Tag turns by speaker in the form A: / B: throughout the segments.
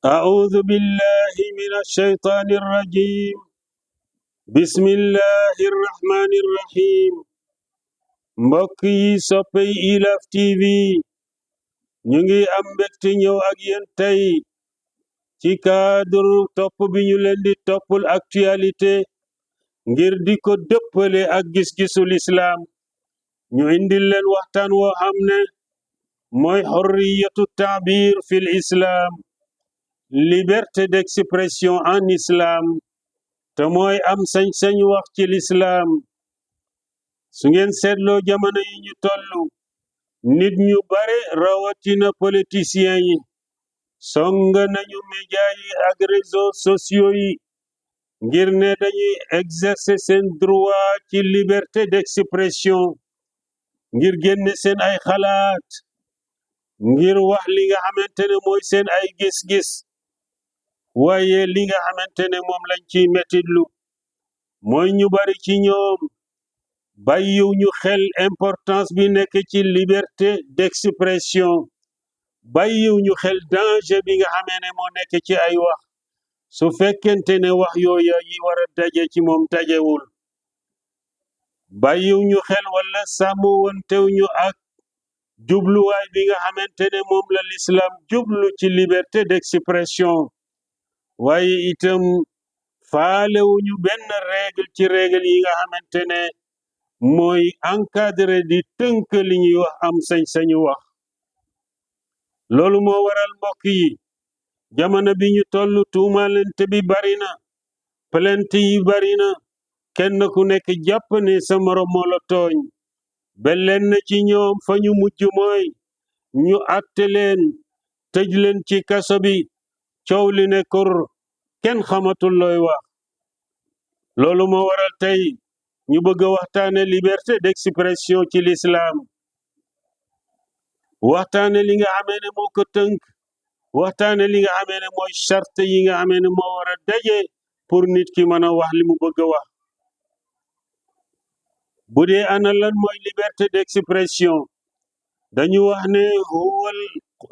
A: أعوذ بالله من الشيطان الرجيم. بسم الله الرحمن الرحيم. mbokk yi soppey IYAF TV ñu ngi am mbégte ñëw ak yéen tey ci cadre topp bi ñu leen di toppul actualité ngir di ko dëppale ak gis-gisu lislaam. ñu indil leen waxtaan woo xam ne mooy xurriyatu taabir fil islam, liberté d'expression en islam, te mooy am sañ-sañ wax ci lislaam. su ngeen seetloo jamono yi ñu tollu nit ñu bare rawatina politiciens yi song nañu média yi ak réseaux sociaux yi ngir ne dañuy exercer seen droit ci liberté d'expression, ngir génne seen ay xalaat, ngir wax li nga xamante ne mooy seen ay gis-gis. waaye li nga xamante ne moom lañ ciy mettitlu mooy ñu bari ci ñoom bàyyiw ñu xel importance bi nekk ci liberté d'expression, bàyyiw ñu xel danger bi nga xamee ne moo nekk ci ay wax su fekkente ne wax yooya yi war a daje ci moom dajewul. bàyyiw ñu xel wala sàmmwantew ñu ak jubluwaay bi nga xamante ne moom la l'islam jublu ci liberté d'expression, waaye itam faalewuñu benn règle ci règle yi nga xamante ne mooy encadré di tënk li ñuy wax am sañ-sañu wax. loolu moo waral mbokk yi jamono bi ñu tollu tuumalante bi bari na, plainte yi bari na, kenn ku nekk jàpp ne sa morom moo la tooñ. ba lenn ci ñoom fa ñu mujj mooy ñu àtte leen tëj leen ci kaso bi, coow li ne kur kenn xamatul looy wax. loolu moo waral tey ñu bëgg a waxtaane liberté d'expression ci l'islam, waxtaane li nga xamee ne moo ko tënk, waxtaane li nga xamee ne mooy charte yi nga xamee ne moo war a daje pour nit ki mën a wax li mu bëgg a wax. bu dee ana lan mooy liberté d'expression, dañu wax ne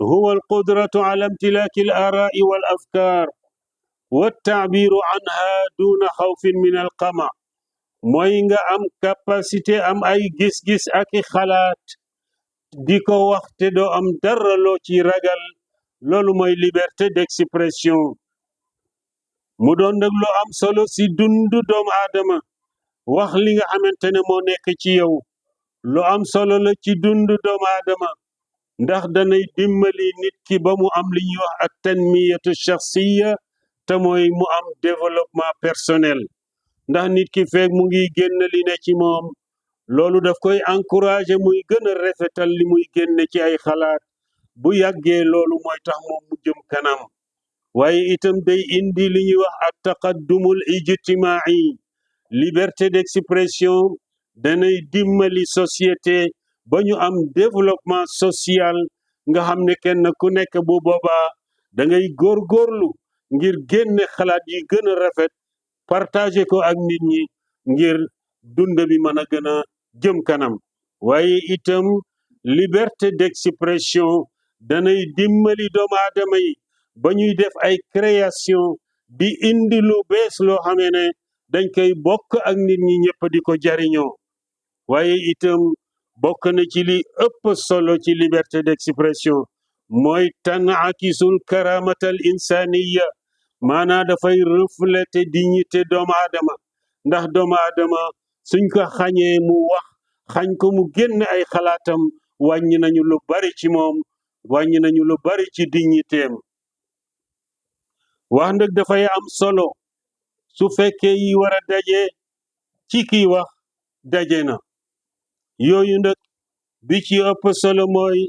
A: huwa al qudratu ala imtilaki al ara'i wal afkar wa taabiru anha duna xawfin min al qama. mooy nga am capacité am ay gis-gis ak i xalaat di ko wax te doo am dara loo ci ragal. loolu mooy liberté d'expression. mu doon nag lu am solo si dundu doomu aadama, wax li nga xamante ne moo nekk ci yow lu am solo la ci dundu doomu aadama, ndax danay dimbali nit ki ba mu am li ñuy wax at tanmiyatu shakhsiya, te mooy mu am développement personnel. ndax nit ki feeg mu ngi génn li ne ci moom, loolu daf koy encourager muy gën a rafetal li muy génne ci ay xalaat. bu yàggee loolu mooy tax moom mu jëm kanam. waaye itam day indi li ñuy wax at taqaddumul ijtimai. liberté d'expression danay dimbali société ba ñu am développement social, nga xam ne kenn ku nekk bu boobaa da ngay góorgóorlu ngir génne xalaat yi gën a rafet partager ko ak nit ñi ngir dund bi mën a gën a jëm kanam. waaye itam liberté d'expression danay dimbali doomu aadama yi ba ñuy def ay création di indi lu bees loo xamee ne dañ koy bokk ak nit ñi ñëpp di ko jariñoo. waaye itam bokk na ci li ëpp solo ci liberté d'expression mooy tanaakisul karamatal insaniya, maanaa dafay refléter dignité doomu aadama. ndax doomu aadama suñ ko xañee mu wax, xañ ko mu génn ay xalaatam, wàññi nañu lu bari ci moom, wàññi nañu lu bari ci dignitéem. wax nag dafay am solo su fekkee yi war a daje ci kiy wax daje na. yooyu nag bi ci ëpp solo mooy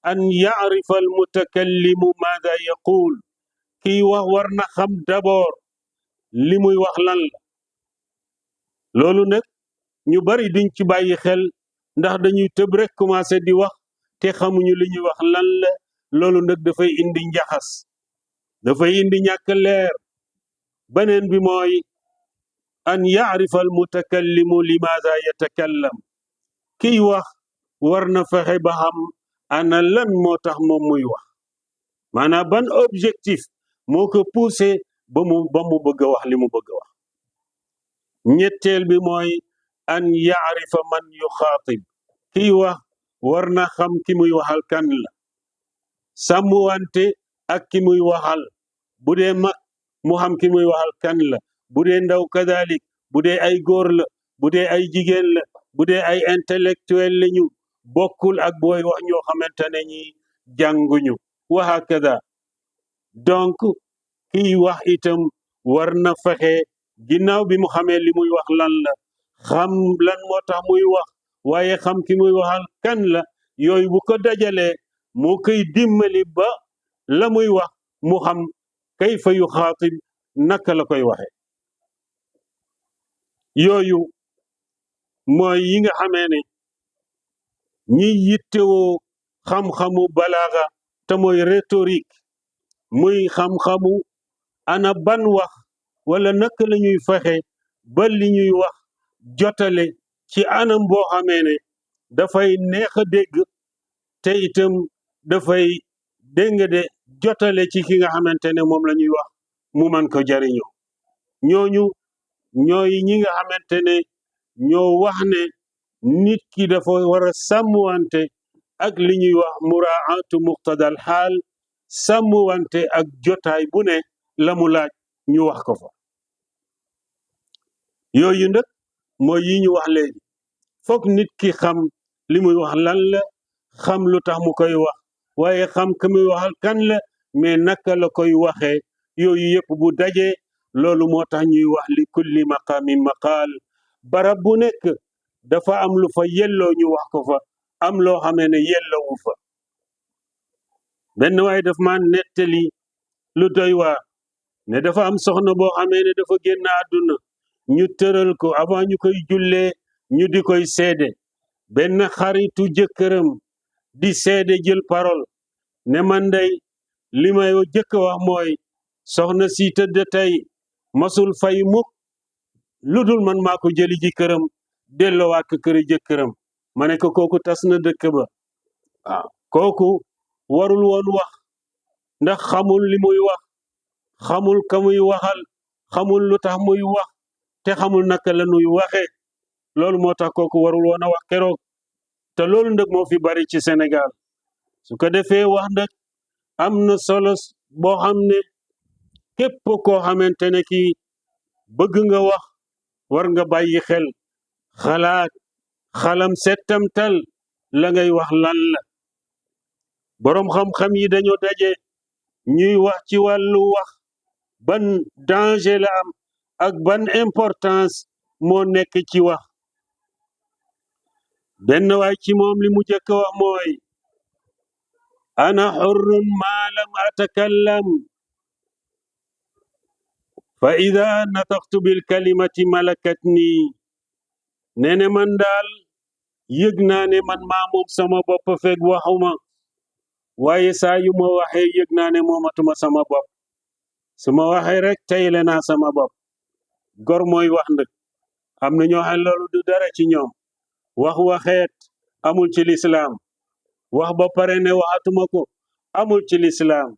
A: an yaarifa al mutakallimu maada yaqul. kiy wax war na xam d'abord li muy wax lan la. loolu nag ñu bari duñ ci bàyyi xel, ndax dañuy tëb rek commencé di wax te xamuñu li ñuy wax lan la. loolu nag dafay indi njaxas, dafay indi ñàkk leer. beneen bi mooy an yaarifa al mutakallimu limaada yatakallam. kiy wax war na fexe ba xam ana lan moo tax moom muy wax, maanaam ban objectif moo ko poussé ba mu bëgg a wax li mu bëgg a wax ñetteel bi mooy an yaarifa man yuxaatib kiy wax war na xam ki muy waxal kan la sàmmwante ak ki muy waxal bu dee mag mu xam ki muy waxal kan la bu dee ndaw kadalik bu dee ay góor la bu dee ay jigéen la bu dee ay intellectuel lañu bokkul ak booy wax ñoo xamante ne ñi jànguñu wa hakada donc kiy wax itam war na fexe ginnaaw bi mu xamee li muy wax lan la xam lan moo tax muy wax waaye xam ki muy waxal kan la yooyu bu ko dajalee moo koy dimbali ba la muy wax mu xam kayfa yu xaatib naka la koy waxe yooyu mooy yi nga xamee ne ñi yittewoo xam-xamu balaaga te mooy rhétorique muy xam-xamu ana ban wax wala naka la ñuy fexe ba li ñuy wax jotale ci anam boo xamee ne dafay neex a dégg te itam dafay dégg nga de jotale ci ki nga xamante ne moom la ñuy wax mu man ko jariñoo ñooñu ñooy ñi nga xamante ne ñoo wax ne nit ki dafa war a sàmmwante ak li ñuy wax muraatu muqtadal xaal sàmmwante ak jotaay bu ne la mu laaj ñu wax ko fa yooyu nag mooy yi ñu wax léegi foog nit ki xam li muy wax lan la xam lu tax mu koy wax waaye xam ka muy waxal kan la mais naka la koy waxee yooyu yëpp bu dajee loolu moo tax ñuy wax li kulli maqaamin maqaal barab bu nekk dafa am lu fa yelloo ñu wax ko fa am loo xamee ne yelloowu fa benn waaye daf ma nettali lu doy waar ne dafa am soxna boo xamee ne dafa génn àdduna ñu tëral ko avant ñu koy jullee ñu di koy seede benn xaritu jëkkëram di seede jël parole ne man day li may jëkk wax mooy soxna si tëdd tey masul fay mukk lu dul man maa ko jëli ji këram delloowaat ko këri jëkkëram ma ne ko kooku tas na dëkk ba waaw kooku warul woon wax ndax xamul li muy wax xamul ka muy waxal xamul lu tax muy wax te xamul naka la nuy waxe loolu moo tax kooku warul woon a wax keroog te loolu nag moo fi bari ci Sénégal su ko defee wax nag am na solo boo xam ne képp koo xamante ne kii bëgg nga wax war nga bàyyi xel xalaat xalam settamtal la ngay wax lan la boroom xam-xam yi dañoo daje ñuy wax ci wàllu wax ban danger la am ak ban importance moo nekk ci wax benn waay ci moom li mu jëkk wax mooy ana xurrun ma lam atakallam fa ida nataqtu bil kalimati malakatni nee ne man daal yëg naa ne man maa moom sama bopp fekk waxuma waaye saa yu ma waxee yëg naa ne moomatuma sama bopp su ma waxee rek tayle naa sama bopp gor mooy wax ndëg am na ñoo xam loolu du dara ci ñoom wax waxeet amul ci lislaam wax ba pare ne waxatuma ko amul ci lislaam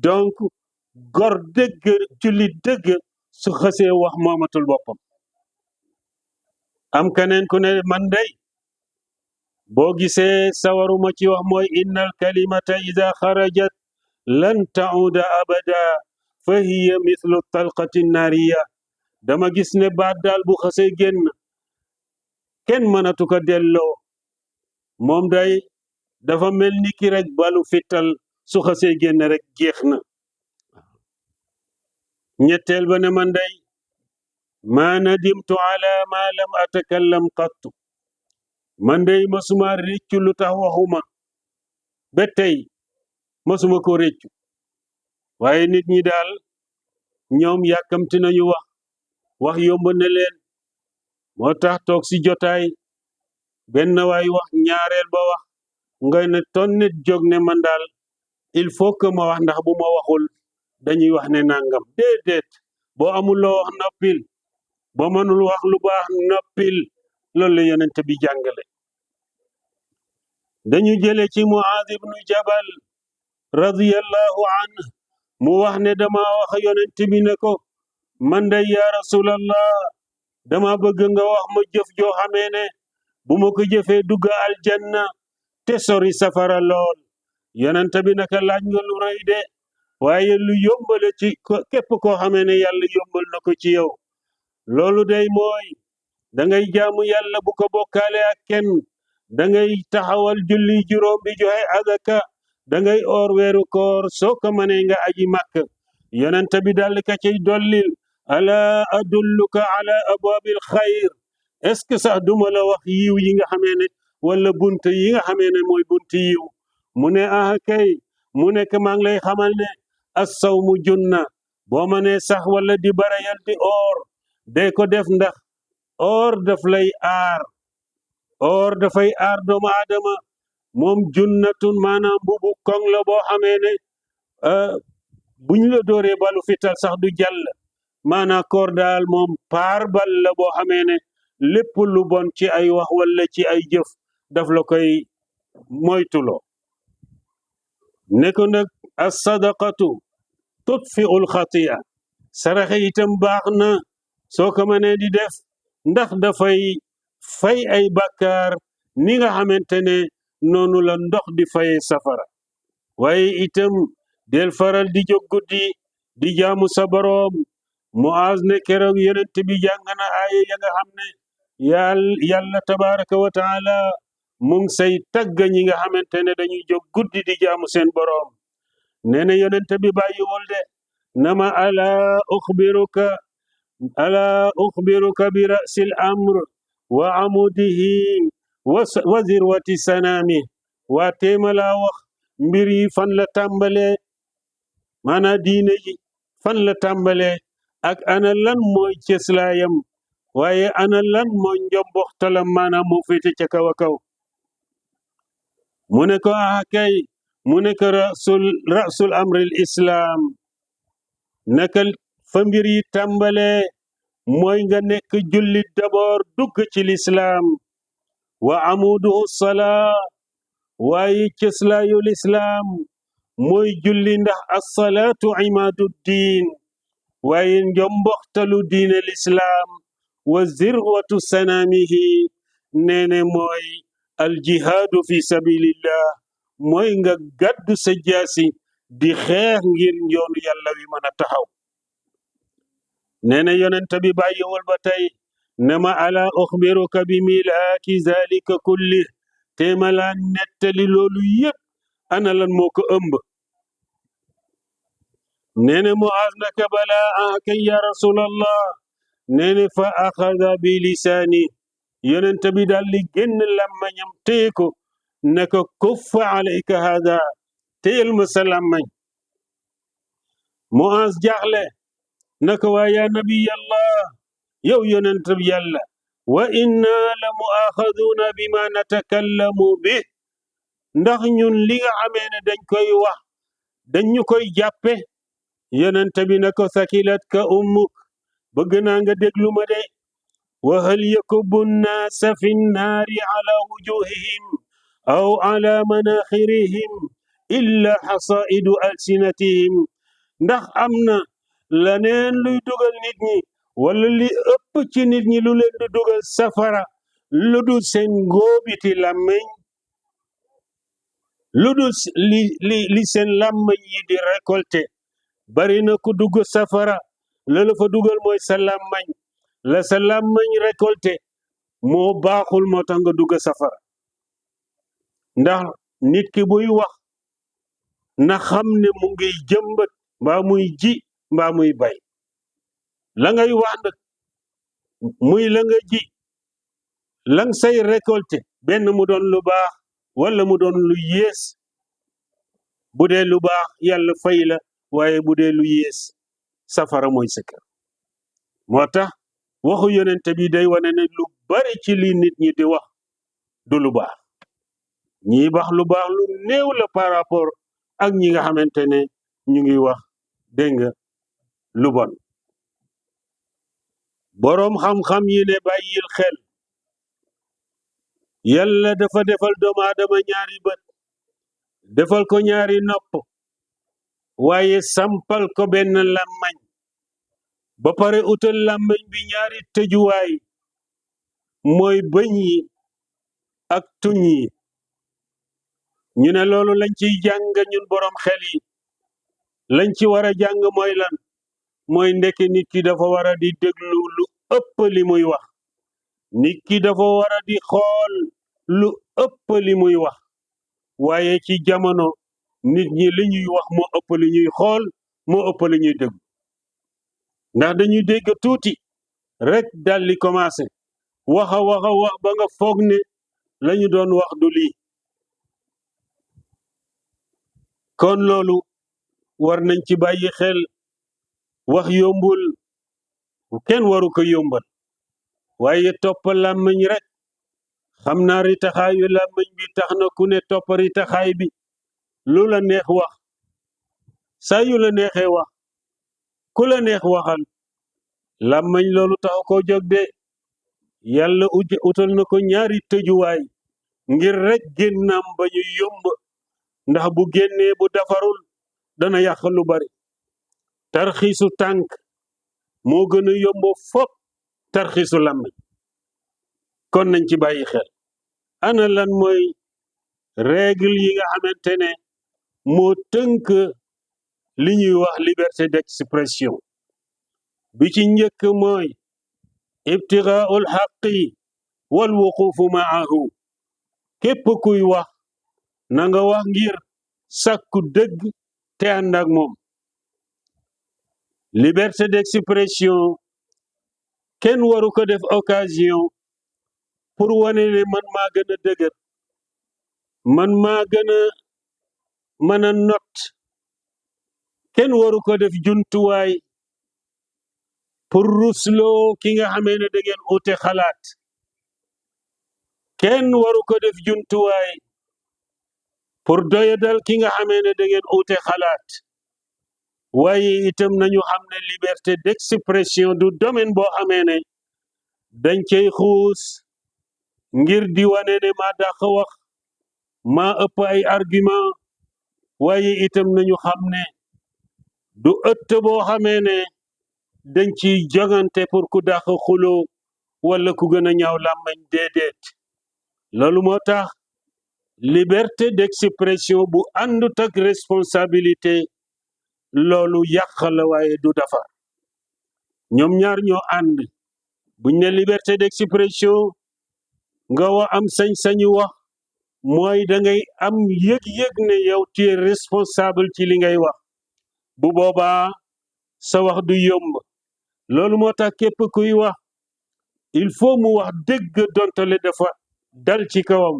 A: donc gor dëgg julli dëgg su xësee wax moomatul boppam am keneen ku ne man day boo gisee sawaruma ci wax mooy innal kalimata ida xarajat lan tauda abada fa hiya mithlu talqati naariya dama gis ne baat daal bu xësee génn kenn mënatu ko delloo moom day dafa mel ni ki rek balu fital su xësee génn rek jeex na ñetteel ba ne man day ma nadimtu ala ma lam atakallam qattu man day masuma réccu lu tax waxuma ba tey masuma ko réccu waaye nit ñi daal ñoom yàkkamti nañu wax yomb na leen moo tax toog si jotaay benn waay wax ñaareel ba wax nga ne tonnit jóg ne man daal il faut que ma wax ndax bu ma waxul dañuy wax ne nangam déedéet boo amul loo wax noppil boo mënul wax lu baax noppil loolu la yonent bi jàngale dañu jële ci Muaaz ibnu Jabal radiyallahu anhu mu wax ne dama wax yonent bi ne ko man day ya rasulallah dama bëgg nga wax ma jëf joo xamee ne bu ma ko jëfee dugga aljanna te sori safara lool yonent bi naka laaj nga lu rëy de waaye lu yombale ci képp koo xamee ne yàlla yombal na ko ci yow loolu day mooy da ngay jaamu yàlla bu ko bokkaale ak kenn da ngay taxawal julli juróom di joxe azaka da ngay oor weeru koor soo ko mënee nga aji màkk yonent bi dal ka ciy dollil ala adulluka ala abwabil xayr est ce que sax duma la wax yiw yi nga xamee ne wala bunt yi nga xamee ne mooy bunt yiw mu ne ah kay mu nekk maa ngi lay xamal ne assawmu junna boo mënee sax wala di barayal di oor day ko def ndax or daf lay aar or dafay aar doomu aadama moom junnatun maanaam bubu koŋ la boo xamee ne buñ la dooree balu fital sax du jàll maanaam koor daal moom paar bal la boo xamee ne lépp lu bon ci ay wax wala ci ay jëf daf la koy moytuloo ne ko nag as sadaqatu tutfiul xatiya saraxe itam baax na soo ko mënee di def ndax dafay fay ay bàkkaar ni nga xamante ne noonu la ndox di faye safara waaye itam del faral di jóg guddi di jaamu sa boroom Muaz ne keroog yonent bi jàng na aaya ya nga xam ne yàlla tabaraka wa taala mu ngi say tagg ñi nga xamante ne dañuy jóg guddi di jaamu seen boroom nee na yonent bi bàyyiwul de nama ala uxbiruka bi rasil amr wa amudihi wa zirwati sanami waa téema laa wax mbir yi fan la tàmbalee maanaam diine yi fan la tàmbalee ak ana lan mooy cëslaayam waaye ana lan mooy njomboxtalam maanaam moo féete ca kaw a kaw mu ne ko kay mu ne ko rasul amril islam naka fa mbir yi tàmbalee mooy nga nekk jullit d'abord dugg ci lislaam wa amuduhu salaa waaye cëslaayu lislaam mooy julli ndax assalaatu imaadu diin waaye njomboxtalu diine lislaam wa zirwatu sanaamihi neene mooy aljihaadu fi sabilillah mooy nga gàddu sa jaasi di xeex ngir yoonu yàlla wi mën a taxaw neene yonent bi bàyyiwul ba tey ne ma ala uxbiruka bi milaaki zalika kulli téema laa nettali loolu yépp ana lan moo ko ëmb neene Muaz naka balaa kay ya rasulallah neene fa axada bi lisaani yonent bi daal li génn làmmañam téye ko ne ko kuffa alayka hada téyel ma sa làmmañ Muaz jaaxle naka waa yaa nabiyallah yow yonent bi yàlla wa inna la muaxaduuna bima natakallamu bi ndax ñun li nga xamee ne dañ koy wax dañ ñu koy jàppe yonent bi ne ko sakilat ka ummuk bëgg naa nga déglu ma de wa hal yakubu nnaasa fi nnaari ala wujuhihim aw ala manaxirihim illa xasaidu alsinatihim ndax am na laneen luy dugal nit ñi wala li ëpp ci nit ñi lu leen di dugal safara lu dul seen ngóobiti làmmeñ lu dul li seen làmmeñ yi di récolté bari na ku dugg safara la fa dugal mooy sa làmmeñ la sa làmmeñ récolté moo baaxul moo tax nga dugg safara ndax nit ki buy wax na xam ne mu ngi jëmbat mbaa muy ji mbaa muy bay la ngay wax nag muy la nga ji lang say récolté benn mu doon lu baax wala mu doon lu yées bu dee lu baax yàlla fay la waaye bu dee lu yées safara mooy sa kër moo tax waxu yonent bi day wane ne lu bari ci li nit ñi di wax du lu baax ñi wax lu baax lu néew la par rapport ak ñi nga xamante ne ñu ngi wax dégg nga lu bon boroom xam-xam yi ne bàyyil xel yàlla dafa defal doomu aadama ñaari bët defal ko ñaari nopp waaye sampal ko benn làmmañ ba pare utal làmmañ bi ñaari tëjuwaay mooy bëñ yi ak tuñ yi ñu ne loolu lañ ciy jàng ñun borom xel yi lañ ci war a jàng mooy lan mooy ndeke nit ki dafa war a di déglu lu ëpp li muy wax nit ki dafa war a di xool lu ëpp li muy wax waaye ci jamono nit ñi li ñuy wax moo ëpp li ñuy xool moo ëpp li ñuy déglu ndax dañuy dégg tuuti rek dal di commencé wax ba nga foog ne lañu doon wax du lii kon loolu war nañ ci bàyyi xel wax yombul kenn waru ko yombal waaye topp làmmiñ rek xam naa ritaxaayu làmmiñ bi tax na ku ne topp ritaxaay bi lu la neex wax saa yu la neexee wax ku la neex waxal làmmiñ loolu tax koo jóg de yàlla utal na ko ñaari tëjuwaay ngir rek génnam ba ñu yomb ndax bu génnee bu defarul dana yàq lu bari tarxiisu tànk moo gën a yomb fop tarxiisu làmmiñ kon nañ ci bàyyi xel ana lan mooy règle yi nga xamante ne moo tënk li ñuy wax liberté d'expression bi ci njëkk mooy ibtigaul xaqi wal wuqufu maahu képp kuy wax na nga wax ngir sàkku dëgg te ànd ak moom liberté d'expression kenn waru ko def occasion pour wane ne man maa gën a dëgër man maa gën a mën a not kenn waru ko def jumtuwaay pour rusloo ki nga xamee ne da ngeen ute xalaat kenn waru ko def jumtuwaay pour doyadal ki nga xamee ne da ngeen ute xalaat waaye itam nañu xam ne liberté d'expression du domaine boo xamee ne dañ cey xuus ngir di wane ne maa dàq wax maa ëpp ay argument waaye itam nañu xam ne du ëtt boo xamee ne dañ ciy jogante pour ku dàq xuloo wala ku gën a ñaaw làmmañ déedéet loolu moo tax liberté d'expression bu àndut ak responsabilité loolu yàq la waaye du defar ñoom ñaar ñoo ànd buñ ne liberté d'expression nga wax am sañ-sañu wax mooy da ngay am yëg-yëg ne yow tu es responsable ci li ngay wax bu boobaa sa wax du yomb loolu moo tax képp kuy wax il faut mu wax dëgg dontale dafa dal ci kawam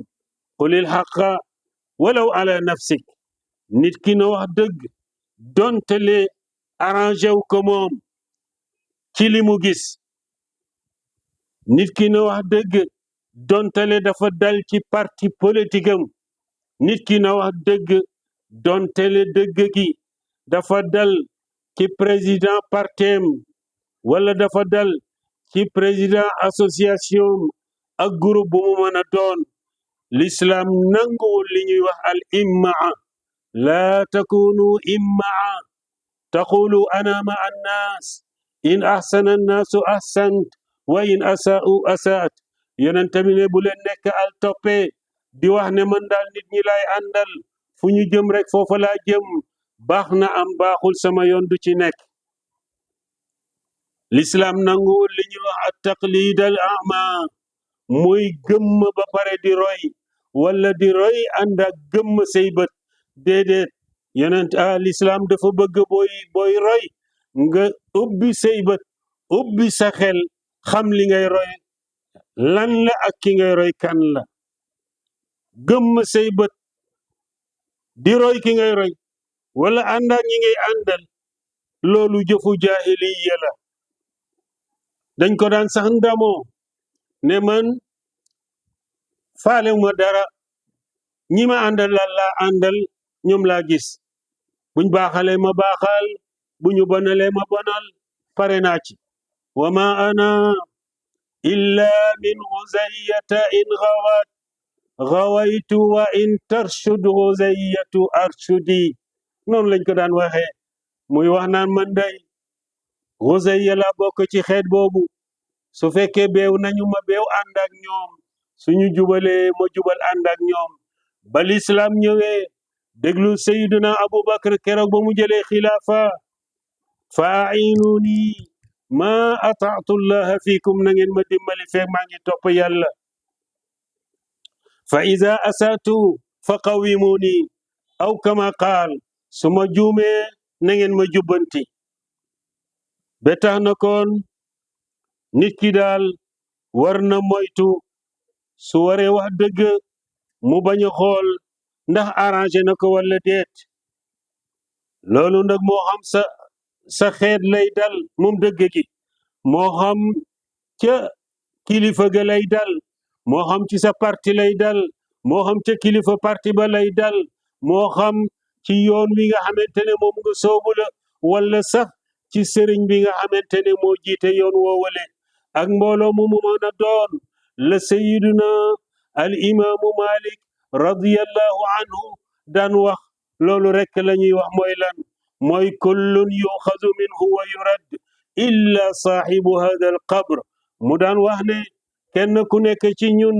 A: qulil haqa walaw ala nafsik nit ki na wax dëgg dontale arrangé wu ko moom ci li mu gis nit ki na wax dëgg dontale dafa dal ci parti politique am nit ki na wax dëgg dontale dëgg gi dafa dal ci président partem wala dafa dal ci président association ak groupe bu mu mën a doon l'islam nanguwul li ñuy wax al immaa laa takunu immaa taqulu ana ma annaas in ahsana annaasu ahsant wa in asaa'u asaat yonent bi ne bu leen nekk al toppe di wax ne man daal nit ñi laay àndal fu ñu jëm rek foofa laa jëm baax na am baaxul sama yoon du ci nekk l'islam nanguwul li ñuy wax at taqlid al ama muy gëmm ba pare di roy wala di roy ànd ak gëmm say bët déedéet yonent l'islam dafa bëgg booy roy nga ubbi say bët ubbi sa xel xam li ngay roy lan la ak ki ngay roy kan la gëmm say bët di roy ki ngay roy wala ànd ak ñi ngay àndal loolu jëfu jaahiliya la dañ ko daan sax ndamoo ne man faale ma dara ñi ma àndal laa àndal ñoom laa gis buñ baaxalee ma baaxal bu ñu bonalee ma bonal pare naa ci wa ma ana illa min ghuzayyata in ghawaytu wa in tarshud ghuzayyatu arshudi noonu lañ ko daan waxee muy wax naan man day Xuzayya la bokk ci xeet boobu su fekkee beew nañu ma beew ànd ak ñoom suñu jubalee ma jubal ànd ak ñoom ba lislaam ñëwee déglu Sayyiduna Abubakar keroog ba mu jëlee xilaafa fa ainuni ma ataatu llaha fiikum na ngeen ma dimbali feeg maa ngi topp yàlla fa ida asaatu fa qawimuni aw kama qaal su ma juumee na ngeen ma jubbanti ba tax na kon nit ki daal war na moytu su waree wax dëgg mu bañ a xool ndax arrangé na ko wala déet loolu nag moo xam sa xeet lay dal moom dëgg gi moo xam ca kilifa ga lay dal moo xam ci sa parti lay dal moo xam ca kilifa parti ba lay dal moo xam ci yoon wi nga xamante ne moom nga soobu la wala sax ci sëriñ bi nga xamante ne moo jiite yoon woowale ak mbooloo mu mën a doon la sayiduna al imaamu Malik radiyallahu anhu daan wax loolu rek la ñuy wax mooy lan mooy kullun yuxazu minhu wa yurad illa saaxibu hada al qabr mu daan wax ne kenn ku nekk ci ñun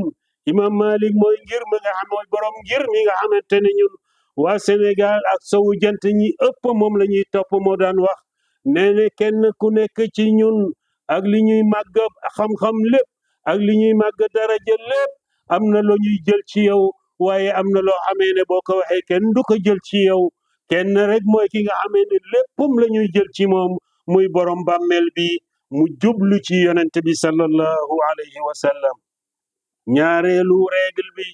A: imam Malik mooy ngir mi nga xam mooy borom ngir mi nga xamante ne ñun waa Sénégal ak sowu jant ñi ëpp moom la ñuy topp moo daan wax nee ne kenn ku nekk ci ñun ak li ñuy màgg xam-xam lépp ak li ñuy màgg daraja lépp am na loo ñuy jël ci yow waaye am na loo xamee ne boo ko waxee kenn du ko jël ci yow kenn rek mooy ki nga xamee ne léppam la ñuy jël ci moom muy borom bàmmeel bi mu jublu ci yonent bi sallallahu alayhi wa sallam ñaareelu règle bi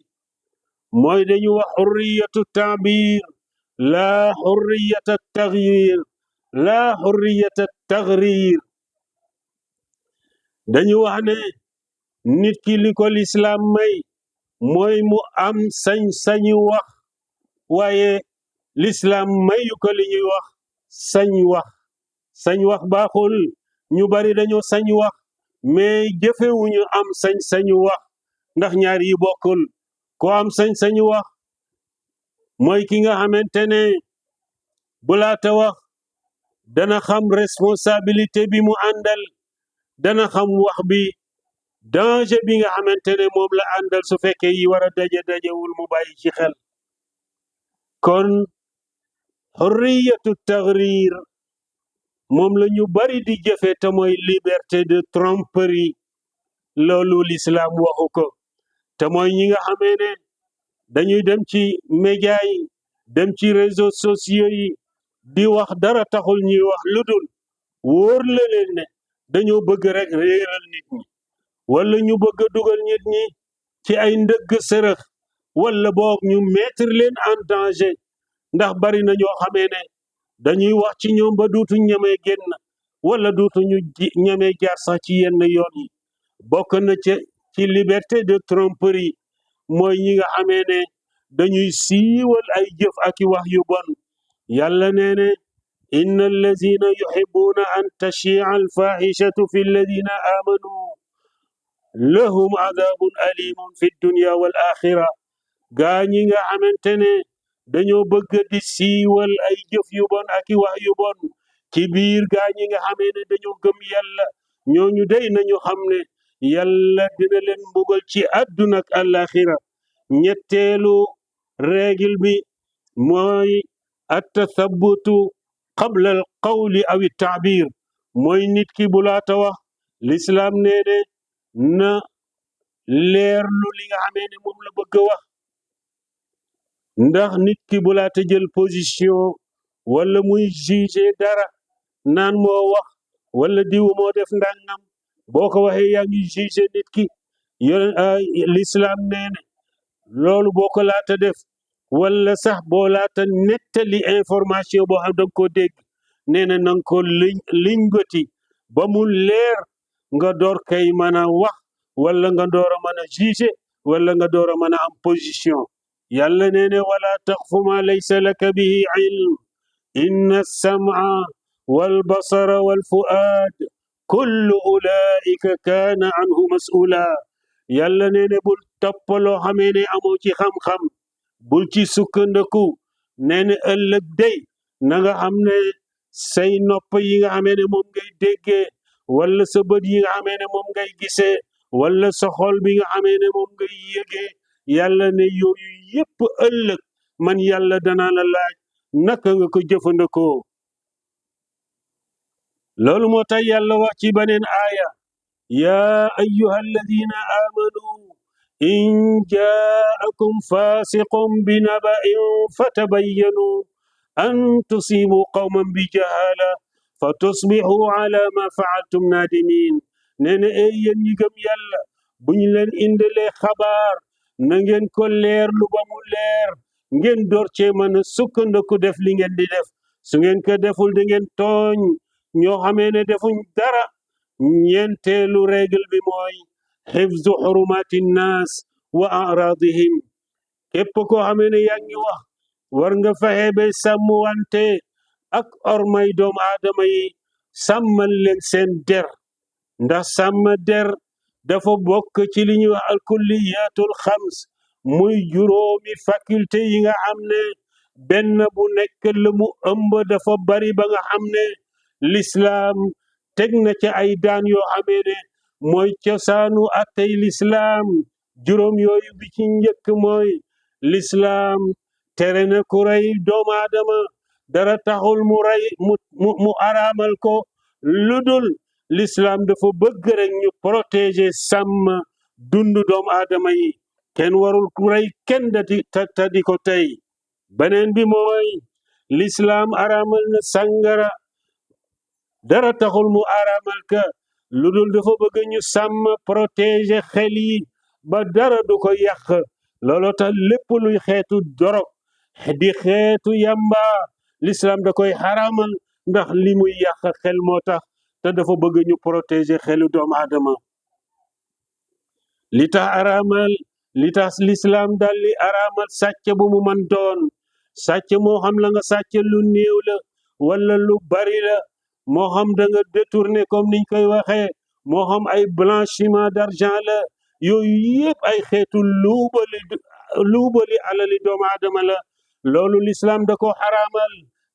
A: mooy dañu wax xurriyatu taabir laa xurriyata taxyir laa xurriyata taxrir dañu wax ne nit ki li ko lislaam may mooy mu am sañ-sañu wax waaye lislaam mayu ko li ñuy wax sañ wax baaxul ñu bari dañoo sañ wax mais jëfewuñu am sañ-sañu wax ndax ñaar yi bokkul ko am sañ-sañu wax mooy ki nga xamante ne bu laata wax dana xam responsabilité bi mu àndal dana xam wax bi danger bi nga xamante ne moom la àndal su fekkee yi war a dajewul mu bàyyi ci xel kon xurriyatu taxrir moom la ñu bari di jëfe te mooy liberté de tromperie loolu l'islam waxu ko te mooy ñi nga xamee ne dañuy dem ci média yi dem ci réseaux sociaux yi di wax dara taxul ñuy wax lu dul wóor la leen ne dañoo bëgg rek réeral nit ñi wala ñu bëgg a dugal nit ñi ci ay ndëgg sërëx wala boog ñu mettre leen en danger ndax bari na ñoo xamee ne dañuy wax ci ñoom ba duutu ñemee génn wala duutu ñu ñemee jaar sax ci yenn yoon yi bokk na ci liberté de tromperie mooy ñi nga xamee ne dañuy siiwal ay jëf ak i wax yu bon yàlla nee ne inna allazina yuhibbuna an tashia alfahishatu fi alladina amanu lahum adabun alimun fi dunya wal axira gaa ñi nga xamante ne dañoo bëgg di siiwal ay jëf yu bon ak i wax yu bon ci biir gaa ñi nga xamee ne dañoo gëm yàlla ñooñu day nañu xam ne yàlla dina leen mbugal ci àdduna ak alaxira ñetteelu règle bi mooy attathabutu qabla al qawli aw taabir mooy nit ki bu laata wax l'islam nee ne na leerlu li nga xamee ne moom la bëgg a wax ndax nit ki bu laata jël position wala muy juger dara naan moo wax wala diw moo def ndàngam boo ko waxee yaa ngi juger nit ki l'islam nee ne loolu boo ko laata def wala sax boo laata nettali information boo xam danga ko dégg nee na nanga ko liñbati ba mu leer nga door kay mën a wax wala nga door a mën a juger wala nga door a mën a am position yàlla nee ne wala taqfu ma laysa laka bihi ilm inna as-sam'a wal basara wal fu'aad kullu ulaika kaana anhu mas'ula yàlla nee ne bul toppaloo xamee ne amoo ci xam-xam bul ci sukkandiku nee na ëllëg day na nga xam ne say nopp yi nga xamee ne moom ngay déggee wala sa bët yi nga xamee ne moom ngay gisee wala sa xol bi nga xamee ne moom ngay yëgee yàlla ne yooyu yépp ëllëg man yàlla danaa la laaj naka nga ko jëfandikoo loolu moo tax yàlla wax ci beneen aaya yaa ayyuha alladina amanu in jaakum fasiqun binaba'in fatabayyanu an tusibu qawman bi jahala fa tusbihu ala ma faaltum nadimin nee na yéen ñi gëm yàlla bu ñu leen indilee xabaar na ngeen ko leerlu ba mu leer ngeen door cee mën a sukkandiku def li ngeen di def su ngeen ko deful di ngeen tooñ ñoo xamee ne defuñ dara ñeenteelu règle bi mooy xifzu xurumati nnaas wa aradihim képp koo xamee ne yaa ngi wax war nga fexe ba sàmm wante ak ormay doomu aadama yi sàmmal leen seen der ndax sàmm der dafa bokk ci li ñuy wax alkulliyatul xams muy juróomi faculté yi nga xam ne benn bu nekk la mu ëmb dafa bari ba nga xam ne lislaam teg na ca ay daan yoo xamee ne mooy cosaanu attey lislaam juróom yooyu bi ci njëkk mooy lislaam tere na ku rey doomu aadama dara taxul mu rey mu araamal ko ludul l'islam dafa bëgg rek ñu protéger sàmm dund doomu aadama yi kenn warul ku rey kenn ta di ko tey beneen bi mooy l'islam araamal na sàngara dara taxul mu araamal ka ludul dafa bëgg ñu sàmm protéger xel yi ba dara du ko yàq looloo tax lépp luy xeetu dorog di xeetu yamba l'islam da koy xaraamal ndax li muy yàq xel moo tax te dafa bëgg ñu protéger xelu doomu aadama li tax l'islam dal li araamal sàcc bu mu man doon sàcc moo xam la nga sàcc lu néew la wala lu bari la moo xam da nga détourné comme niñ koy waxee moo xam ay blanchiment d'argent la yooyu yëpp ay xeetu luubali alali doomu aadama la loolu l'islam da ko xaraamal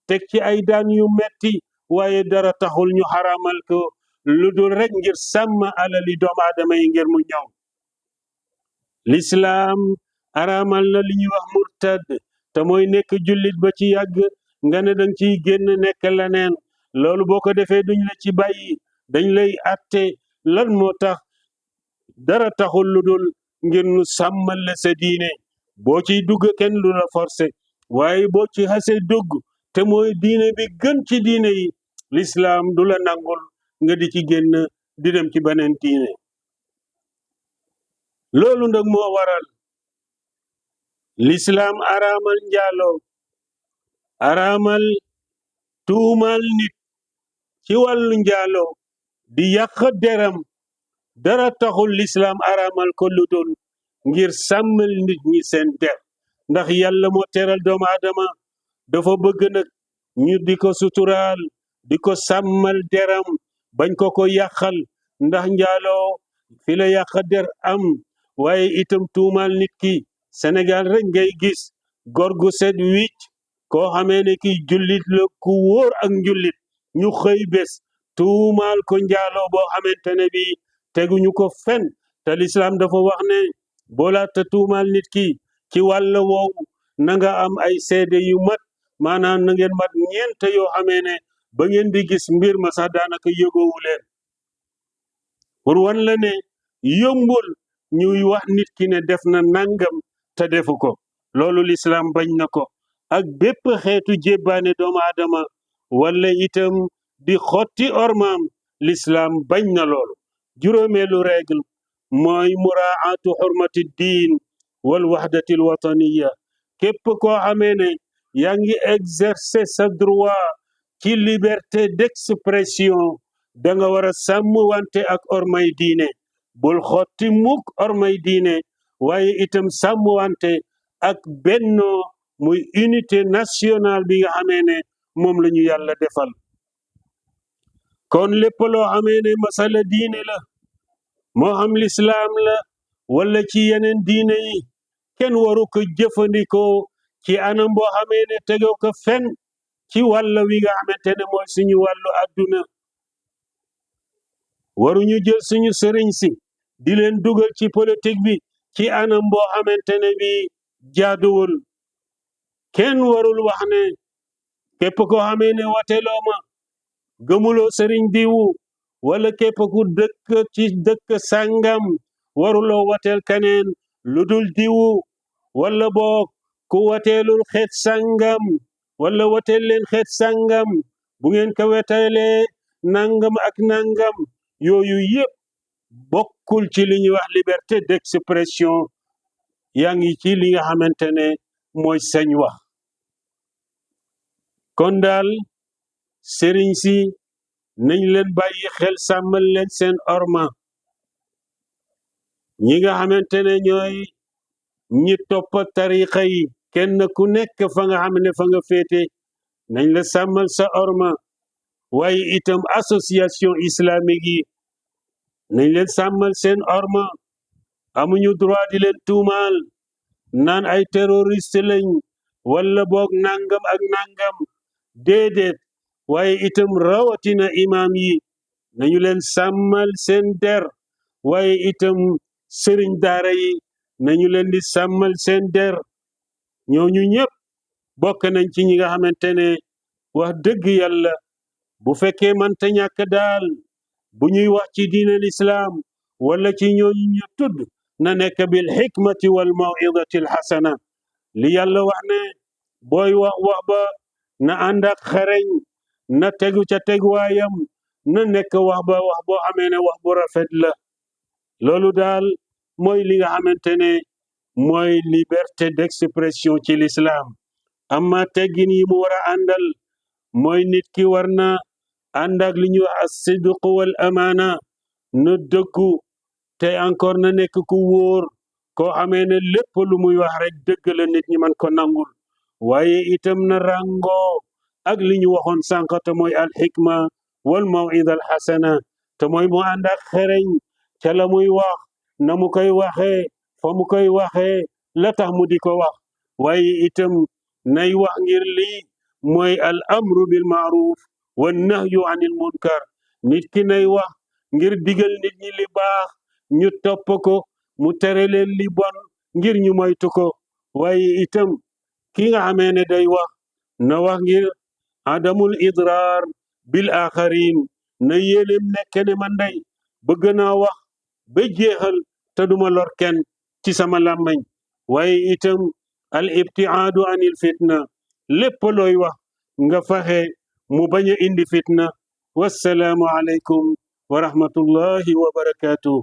A: teg ci ay daan yu metti waaye dara taxul ñu xaraamal ko lu dul rek ngir sàmm alali doomu aadama yi ngir mu ñëw l'islam araamal na li ñuy wax murtad te mooy nekk jullit ba ci yàgg nga ne danga ciy génn nekk leneen loolu boo ko defee duñ la ci bàyyi dañ lay atte lan moo tax dara taxul lu dul ngir nu sàmmal la sa diine boo ciy dugg kenn du la forcé waaye boo ci xase dugg te mooy diine bi gën ci diine yi l'islam du la nangul nga di ci génn di dem ci beneen diine loolu nag moo waral l'islam araamal njaaloo araamal tuumal nit ci wàllu njaaloo di yàq deram dara taxul l'islam araamal ko lu dul ngir sàmmal nit ñi seen der ndax yàlla moo teral doomu aadama dafa bëgg nag ñu di ko suturaal di ko sàmmal deram bañ ko yàqal ndax njaaloo fi la yàq der am waaye itam tuumal nit ki Sénégal rek ngay gis góor gu set wicc koo xamee ne ki jullit la ku wóor ak njullit ñu xëy bés tuumaal ko njaaloo boo xamante ne bi teguñu ko fen te l'islam dafa wax ne boo laata tuumaal nit ki ci wàll woowu na nga am ay seede yu mat maanaam na ngeen mat ñeent yoo xamee ne ba ngeen di gis mbir ma sax daanaka yëgoowu leen pour wan la ne yombul ñuy wax nit ki ne def na nangam te defu ko loolu l'islam bañ na ko ak bépp xeetu jébbaane doomu aadama wala itam di xotti ormaam l'islam bañ na loolu juróomeelu règle mooy muraatu xurmati diin wal waxdatil wataniya képp koo xamee ne yaa ngi exercer sa droit ci liberté d'expression da nga war a sàmm wante ak ormay diine bul xotti mukk ormay diine waaye itam sàmm wante ak bennoo muy unité nationale bi nga xamee ne moom la ñu yàlla defal kon lépp loo xamee ne masala diine la moo xam l'islam la wala ci yeneen diine yi kenn waru ko jëfandikoo ci anam boo xamee ne tegoo ko fen ci wàll wi nga xamante ne mooy suñu wàllu àdduna waruñu jël suñu sëriñ si di leen dugal ci politique bi ci anam boo xamante ne bi jaaduwul kenn warul wax ne képp ko xamee ne wateloo ma gëmuloo sëriñ diwu wala képp ku dëkk ci dëkk sàngam waruloo wateel keneen lu dul diwu wala boog ku wateelul xeet sàngam wala wateel leen xeet sàngam bu ngeen ko weteelee nangam ak nangam yooyu yëpp bokkul ci li ñuy wax liberté d'expression yaa ngi ci li nga xamante ne mooy sañ wax kon daal sëriñ si nañ leen bàyyi xel sàmmal leen seen orma ñi nga xamante ne ñooy ñi topp tariqa yi kenn ku nekk fa nga xam ne fa nga féete nañ la sàmmal sa orma waaye itam association islamique yi nañ leen sàmmal seen orma amuñu droit di leen tuumaal naan ay terroriste lañ wala boog nangam ak nangam déedéet waaye itam rawatina imam yi nañu leen sàmmal seen der waaye itam sëriñ daara yi nañu leen di sàmmal seen der ñooñu ñëpp bokk nañ ci ñi nga xamante ne wax dëgg yàlla bu fekkee manta ñàkk daal bu ñuy wax ci diin al islam wala ci ñooñu ñu tudd na nekk bil xikmati wal mawidati al xasana li yàlla wax ne booy wax ba na ànd ak xereñ na tegu ca teguwaayam na nekk wax boo xamee ne wax bu rafet la loolu daal mooy li nga xamante ne mooy liberté d'expression ci l'islam amma teggin yi mu war a àndal mooy nit ki war na ànd ak li ñuy wax as-sidq wal amaana na dëggu te encore na nekk ku wóor koo xamee ne lépp lu muy wax rek dëgg la nit ñi man ko nangul waaye itam na ràngoo ak li ñu waxoon sànq te mooy al xikma wal mawida al xasana te mooy mu ànd ak xereñ ca la muy wax na mu koy waxee fa mu koy waxee la tax mu di ko wax waaye itam nay wax ngir lii mooy al amru bil maaruf wa nahyu anil munkar nit ki nay wax ngir digal nit ñi li baax ñu topp ko mu tere leen li bon ngir ñu moytu ko waaye itam ki nga xamee ne day wax na wax ngir adamul idrar bil axarin na yéenem nekk ne man day bëgg naa wax ba jeexal te duma lor kenn ci sama làmmañ waaye itam al ibtiaadu anil fitna lépp looy wax nga faxe mu bañ a indi fitna wassalaamu aleykum wa rahmatullahi wa barakatuh